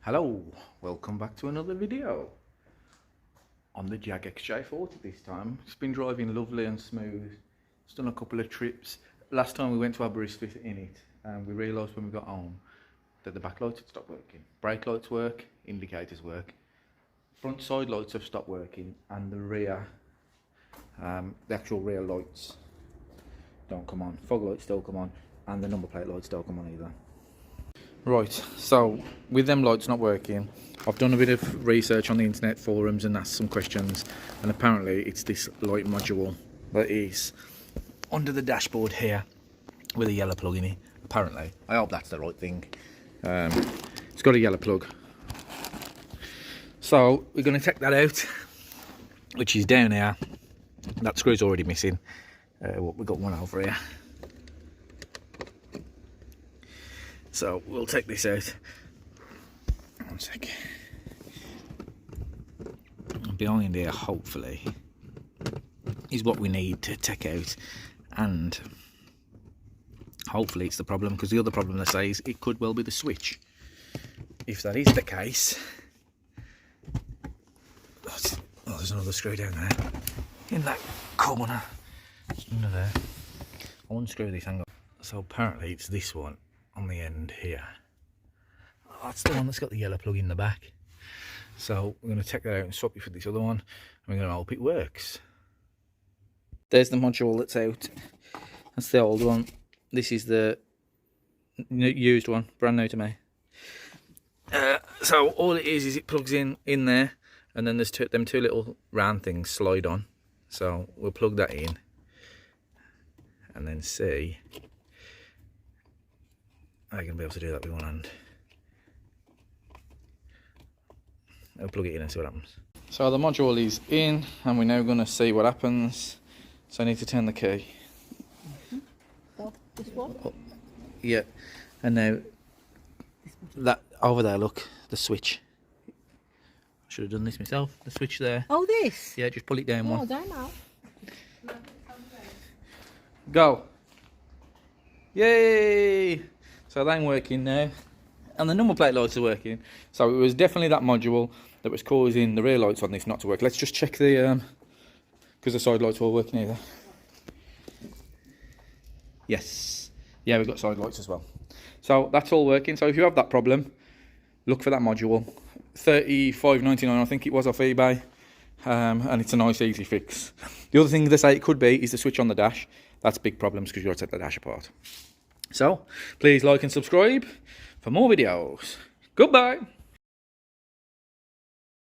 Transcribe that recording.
Hello, welcome back to another video on the Jag xj40 this time. It's been driving lovely and smooth. It's done a couple of trips. Last time we went to Aberystwyth in it and we realised when we got home that the back lights had stopped working. Brake lights work, indicators work, front side lights have stopped working, and the rear, the actual rear lights don't come on. Fog lights still come on, and the number plate lights don't come on either. Right, so with them lights not working, I've done a bit of research on the internet forums and asked some questions, and apparently it's this light module that is under the dashboard here with a yellow plug in it. Apparently, I hope that's the right thing. It's got a yellow plug, so we're going to take that out, which is down here. That screw's already missing. We've got one over here. So we'll take this out. One sec. Behind here, hopefully, is what we need to take out, and hopefully it's the problem, because the other problem they say is it could well be the switch. If that is the case, there's another screw down there in that corner. Under there. I'll unscrew this angle. So apparently it's this one on the end here. That's the one that's got the yellow plug in the back. So we're going to take that out and swap it for this other one, and we're going to hope it works. There's the module that's out. That's the old one. This is the used one, brand new to me. So all it is it plugs in there, and then there's them two little round things slide on. So we'll plug that in and then see. I'm going to be able to do that with one hand. I'll plug it in and see what happens. So the module is in, and we're now going to see what happens. So I need to turn the key. This one? Oh, yeah, and now that over there, look, the switch. I should have done this myself. The switch there. Oh, this? Yeah, just pull it down one. I don't know. Go. Yay! So that ain't working now, and the number plate lights are working. So it was definitely that module that was causing the rear lights on this not to work. Let's just check the because the side lights are all working either. Yes, yeah, we've got side lights as well. So that's all working. So if you have that problem, look for that module. $35.99 I think it was off eBay, and it's a nice easy fix. The other thing they say it could be is the switch on the dash. That's big problems because you've got to take the dash apart. So please like and subscribe for more videos. Goodbye.